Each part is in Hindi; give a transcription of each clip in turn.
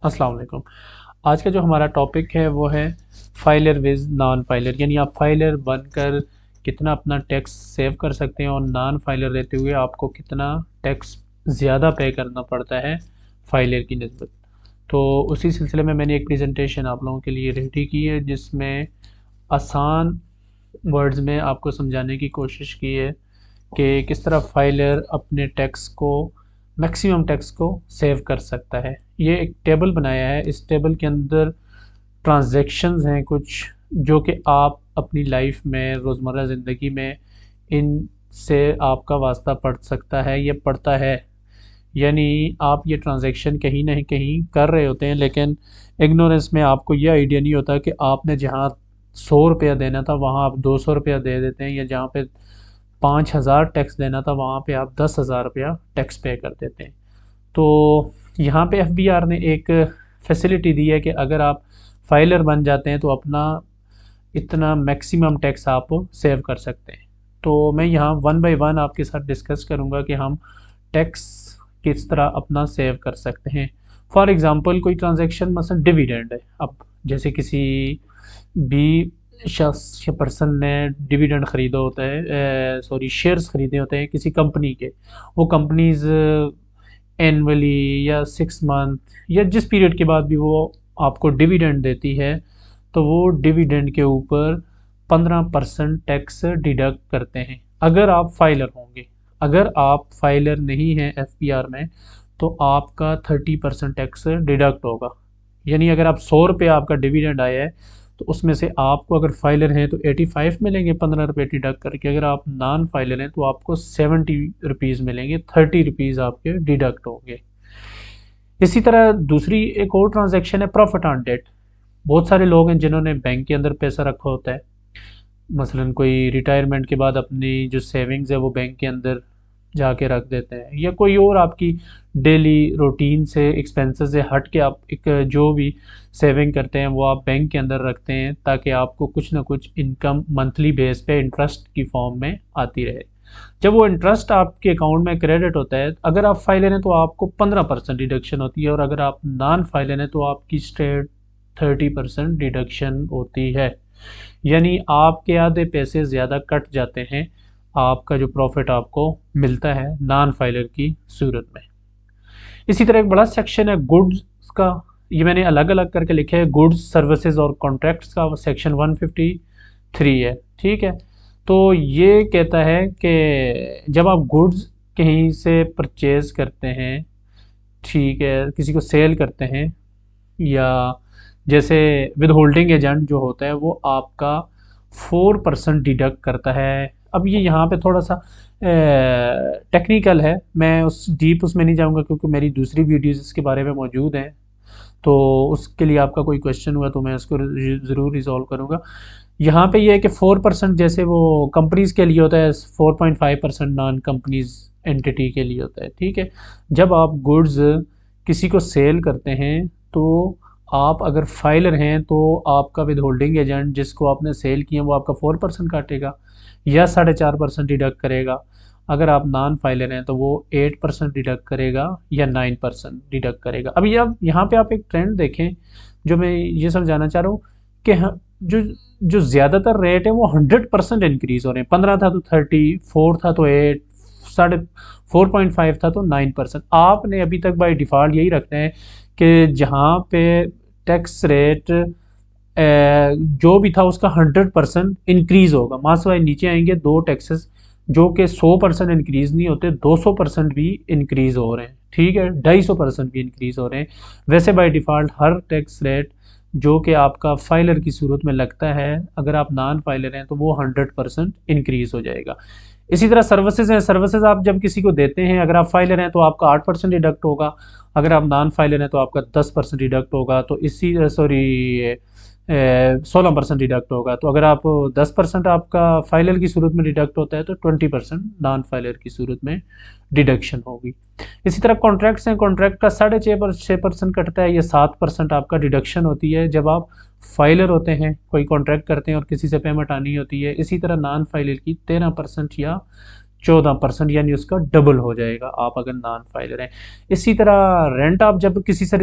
अस्सलाम वालेकुम। आज का जो हमारा टॉपिक है वो है फाइलर विज नॉन फाइलर, यानी आप फाइलर बनकर कितना अपना टैक्स सेव कर सकते हैं और नॉन फाइलर रहते हुए आपको कितना टैक्स ज़्यादा पे करना पड़ता है फाइलर की निस्बत। तो उसी सिलसिले में मैंने एक प्रेजेंटेशन आप लोगों के लिए रेडी की है जिसमें आसान वर्ड्स में आपको समझाने की कोशिश की है कि किस तरह फाइलर अपने टैक्स को मैक्सिमम टैक्स को सेव कर सकता है। ये एक टेबल बनाया है, इस टेबल के अंदर ट्रांजैक्शंस हैं कुछ जो कि आप अपनी लाइफ में रोज़मर्रा ज़िंदगी में इनसे आपका वास्ता पड़ सकता है, ये पड़ता है। यानी आप ये ट्रांजैक्शन कहीं ना कहीं कर रहे होते हैं लेकिन इग्नोरेंस में आपको ये आइडिया नहीं होता कि आपने जहाँ 100 रुपया देना था वहाँ आप 200 रुपया दे देते हैं, या जहाँ पे 5,000 टैक्स देना था वहाँ पे आप 10,000 रुपया टैक्स पे कर देते हैं। तो यहाँ पे एफबीआर ने एक फैसिलिटी दी है कि अगर आप फाइलर बन जाते हैं तो अपना इतना मैक्सिमम टैक्स आप सेव कर सकते हैं। तो मैं यहाँ वन बाय वन आपके साथ डिस्कस करूँगा कि हम टैक्स किस तरह अपना सेव कर सकते हैं। फॉर एग्ज़ाम्पल कोई ट्रांजैक्शन मसलन डिविडेंड है, अब जैसे किसी भी शख्स या पर्सन ने डिविडेंड ख़रीदा होता है, सॉरी शेयर्स ख़रीदे होते हैं किसी कंपनी के। वो कंपनीज एनअली या 6 मंथ या जिस पीरियड के बाद भी वो आपको डिविडेंड देती है तो वो डिविडेंड के ऊपर 15% टैक्स डिडक्ट करते हैं अगर आप फाइलर होंगे। अगर आप फाइलर नहीं हैं एफपीआर में तो आपका 30% टैक्स डिडक्ट होगा। यानी अगर आप 100 रुपये आपका डिविडेंड आया है तो उसमें से आपको अगर फाइलर हैं तो 85 मिलेंगे 15 रुपये डिडक्ट करके। अगर आप नॉन फाइलर हैं तो आपको 70 रुपीज़ मिलेंगे, 30 रुपीज़ आपके डिडक्ट होंगे। इसी तरह दूसरी एक और ट्रांजैक्शन है प्रॉफिट ऑन डेट। बहुत सारे लोग हैं जिन्होंने बैंक के अंदर पैसा रखा होता है, मसलन कोई रिटायरमेंट के बाद अपनी जो सेविंग्स है वो बैंक के अंदर जाके रख देते हैं, या कोई और आपकी डेली रूटीन से एक्सपेंसेस से हट के आप एक जो भी सेविंग करते हैं वो आप बैंक के अंदर रखते हैं ताकि आपको कुछ ना कुछ इनकम मंथली बेस पे इंटरेस्ट की फॉर्म में आती रहे। जब वो इंटरेस्ट आपके अकाउंट में क्रेडिट होता है, अगर आप फाइलर हैं तो आपको 15% डिडक्शन होती है और अगर आप नॉन फाइलर हैं तो आपकी स्ट्रेट 30% डिडक्शन होती है। यानी आपके आधे पैसे ज़्यादा कट जाते हैं आपका जो प्रॉफिट आपको मिलता है नॉन फाइलर की सूरत में। इसी तरह एक बड़ा सेक्शन है गुड्स का, ये मैंने अलग अलग करके लिखे है, गुड्स सर्विसेज और कॉन्ट्रैक्ट्स का सेक्शन 153 है। ठीक है, तो ये कहता है कि जब आप गुड्स कहीं से परचेज करते हैं, ठीक है, किसी को सेल करते हैं, या जैसे विद होल्डिंग एजेंट जो होता है वो आपका 4% डिडक्ट करता है। अब ये यहाँ पे थोड़ा सा टेक्निकल है, मैं उस डीप उसमें नहीं जाऊँगा क्योंकि मेरी दूसरी वीडियोज़ इसके बारे में मौजूद हैं। तो उसके लिए आपका कोई क्वेश्चन हुआ तो मैं उसको ज़रूर रिजॉल्व करूँगा। यहाँ पे ये है कि 4% जैसे वो कंपनीज़ के लिए होता है, 4.5% नॉन कंपनीज एंटिटी के लिए होता है। ठीक है, जब आप गुड्स किसी को सेल करते हैं तो आप अगर फाइलर हैं तो आपका विद होल्डिंग एजेंट जिसको आपने सेल किया वो आपका 4% काटेगा या 4.5% डिडक्ट करेगा। अगर आप नॉन फाइलर हैं तो वो 8% डिडक्ट करेगा या 9% डिडक्ट करेगा। अभी अब यहाँ पे आप एक ट्रेंड देखें जो मैं ये समझाना चाह रहा हूँ कि जो जो ज़्यादातर रेट है वो 100% इंक्रीज़ हो रहे हैं। 15 था तो 30, 4 था तो 8, 4.5 था तो 9%। आपने अभी तक बाय डिफ़ॉल्ट यही रखना है कि जहाँ पे टैक्स रेट जो भी था उसका 100% इंक्रीज़ होगा। मासवाई नीचे आएंगे दो टैक्सेस जो कि 100% इंक्रीज़ नहीं होते, 200% भी इंक्रीज़ हो रहे हैं। ठीक है, 250% भी इंक्रीज़ हो रहे हैं। वैसे by default her tax rate जो कि आपका फाइलर की सूरत में लगता है, अगर आप नॉन फाइलर हैं तो वो 100% इंक्रीज़ हो जाएगा। इसी तरह सर्विसेज हैं, सर्विसेज आप जब किसी को देते हैं, अगर आप फाइलर हैं तो आपका 8% डिडक्ट होगा, अगर आप नॉन फाइलर हैं तो आपका 10% डिडक्ट होगा। तो इसी सॉरी 16% डिडक्ट होगा। तो अगर आप 10% आपका फाइलर की सूरत में डिडक्ट होता है तो 20% नॉन फाइलर की सूरत में डिडक्शन होगी। इसी तरह कॉन्ट्रैक्ट्स हैं, कॉन्ट्रैक्ट का 6.5% कटता है, ये 7% आपका डिडक्शन होती है जब आप फाइलर होते हैं, कोई कॉन्ट्रैक्ट करते हैं और किसी से पेमेंट आनी होती है। इसी तरह नॉन फाइलर की 13% या 14%, यानी उसका डबल हो जाएगा आप अगर नॉन फाइलर हैं। इसी तरह रेंट आप जब किसी से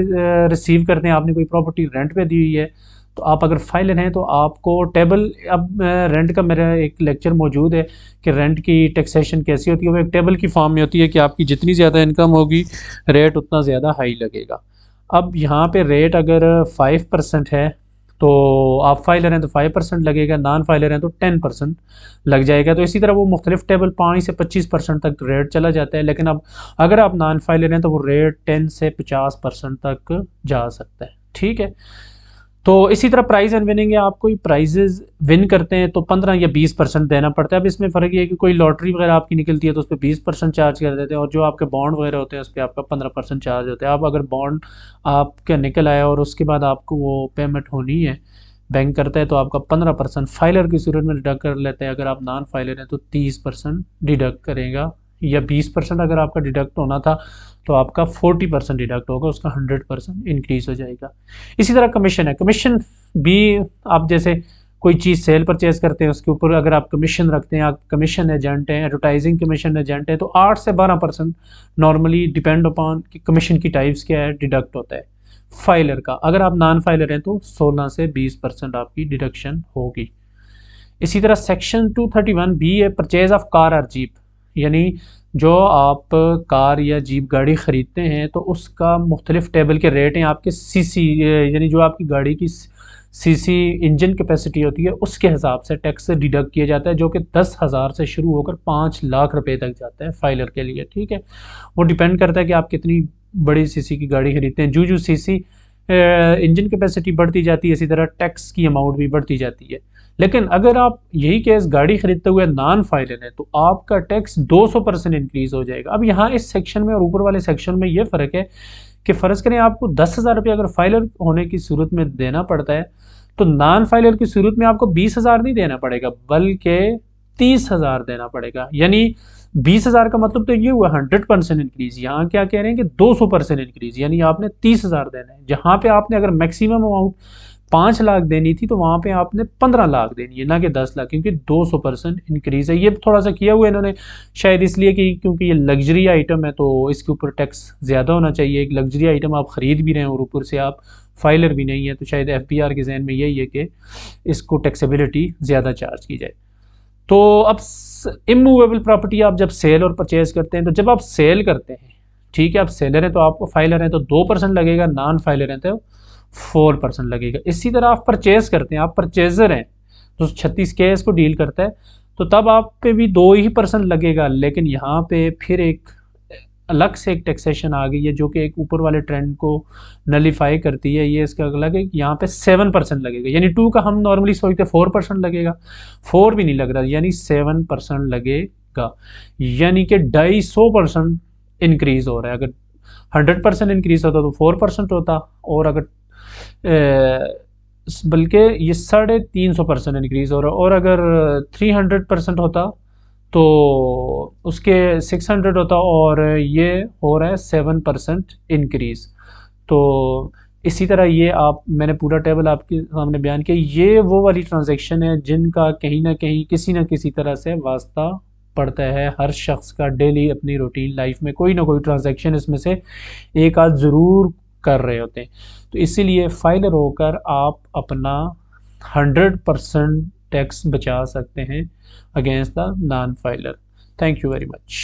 रिसीव करते हैं, आपने कोई प्रॉपर्टी रेंट पे दी हुई है, तो आप अगर फाइलर हैं तो आपको टेबल, अब रेंट का मेरा एक लेक्चर मौजूद है कि रेंट की टैक्सेशन कैसी होती है। वो एक टेबल की फॉर्म में होती है कि आपकी जितनी ज़्यादा इनकम होगी रेट उतना ज़्यादा हाई लगेगा। अब यहाँ पे रेट अगर 5% है तो आप फाइलर हैं तो 5% लगेगा, नॉन फाइलर हैं तो 10% लग जाएगा। तो इसी तरह वो मुख्तलिफ टेबल 5 से 25% तक रेट चला जाता है, लेकिन अब अगर आप नॉन फाइलर हैं तो वो रेट 10 से 50% तक जा सकता है। ठीक है, तो इसी तरह प्राइज एंड विनिंग है, आप कोई प्राइजेज विन करते हैं तो 15 या 20% देना पड़ता है। अब इसमें फ़र्क ये है कि कोई लॉटरी वगैरह आपकी निकलती है तो उस पर 20% चार्ज कर देते हैं, और जो आपके बॉन्ड वगैरह होते हैं उस पर आपका 15% चार्ज होता है। आप अगर बॉन्ड आपका निकल आया और उसके बाद आपको वो पेमेंट होनी है, बैंक करता है, तो आपका 15% फाइलर की सूरत में डिडक्ट कर लेते हैं। अगर आप नॉन फाइलर हैं तो 30% डिडक्ट करेगा, या 20% अगर आपका डिडक्ट होना था तो आपका 40% डिडक्ट होगा, उसका 100% इंक्रीज़ हो जाएगा। इसी तरह कमीशन है, कमीशन भी आप जैसे कोई चीज़ सेल परचेज करते हैं उसके ऊपर अगर आप कमीशन रखते हैं, आप कमीशन एजेंट हैं, एडवर्टाइजिंग कमीशन एजेंट है, तो 8 से 12% नॉर्मली डिपेंड अपॉन कि कमीशन की टाइप्स क्या है डिडक्ट होता है फाइलर का। अगर आप नॉन फाइलर हैं तो 16 से 20% आपकी डिडक्शन होगी। इसी तरह सेक्शन 231 बी है, परचेज ऑफ कार और जीप, यानी जो आप कार या जीप गाड़ी ख़रीदते हैं तो उसका मुख्तलिफ टेबल के रेट हैं। आपके सीसी, यानी जो आपकी गाड़ी की सीसी इंजन कैपेसिटी होती है उसके हिसाब से टैक्स डिडक्ट किया जाता है, जो कि 10,000 से शुरू होकर 5 लाख रुपए तक जाता है फाइलर के लिए। ठीक है, वो डिपेंड करता है कि आप कितनी बड़ी सीसी की गाड़ी खरीदते हैं। जो सीसी इंजन कैपेसिटी बढ़ती जाती है, इसी तरह टैक्स की अमाउंट भी बढ़ती जाती है। लेकिन अगर आप यही केस गाड़ी खरीदते हुए नॉन फाइलर है तो आपका टैक्स 200% इंक्रीज हो जाएगा। अब यहाँ इस सेक्शन में और ऊपर वाले सेक्शन में ये फ़र्क है कि फ़र्ज़ करें आपको 10,000 रुपये अगर फाइलर होने की सूरत में देना पड़ता है, तो नॉन फाइलर की सूरत में आपको 20,000 नहीं देना पड़ेगा बल्कि 30,000 देना पड़ेगा। यानी 20,000 का मतलब तो ये हुआ 100% इंक्रीज। यहाँ क्या कह रहे हैं कि 200% इंक्रीज, यानी आपने 30,000 देना है। जहाँ पे आपने अगर मैक्सिमम अमाउंट 5 लाख देनी थी तो वहाँ पे आपने 15 लाख देनी है, ना कि 10 लाख, क्योंकि 200% इंक्रीज है। ये थोड़ा सा किया हुआ इन्होंने शायद इसलिए कि क्योंकि ये लग्जरी आइटम है तो इसके ऊपर टैक्स ज़्यादा होना चाहिए। एक लग्जरी आइटम आप ख़रीद भी रहे हैं और ऊपर से आप फाइलर भी नहीं है, तो शायद FBR के जहन में यही है कि इसको टैक्सेबिलिटी ज़्यादा चार्ज की जाए। तो अब इमूवेबल प्रॉपर्टी आप जब सेल और परचेज करते हैं, तो जब आप सेल करते हैं, ठीक है, आप सेलर हैं तो आपको, फाइलर हैं तो 2% लगेगा, नॉन फाइलर हैं तो 4% लगेगा। इसी तरह आप परचेज करते हैं, आप परचेजर हैं तो 36K इसको डील करता है, तो तब आप पे भी 2% लगेगा। लेकिन यहाँ पे फिर एक अलग से एक टैक्सेशन आ गई है जो कि एक ऊपर वाले ट्रेंड को नलीफाई करती है। ये इसका अलग है कि यहाँ पे 7% लगेगा, यानी 2 का हम नॉर्मली सोचते 4% लगेगा, 4 भी नहीं लग रहा, यानी 7% लगेगा, यानी कि 250% इंक्रीज हो रहा है। अगर 100% इंक्रीज होता तो 4% होता, और अगर बल्कि ये 350% इंक्रीज हो रहा है, और अगर 300% होता तो उसके 600 होता, और ये हो रहा है 7% इंक्रीज। तो इसी तरह ये आप, मैंने पूरा टेबल आपके सामने बयान किया। ये वो वाली ट्रांजैक्शन है जिनका कहीं ना कहीं किसी ना किसी तरह से वास्ता पड़ता है। हर शख्स का डेली अपनी रूटीन लाइफ में कोई ना कोई ट्रांजैक्शन इसमें से एक आध ज़रूर कर रहे होते हैं। तो इसीलिए फाइलर होकर आप अपना 100% टैक्स बचा सकते हैं against the non filer. Thank you very much.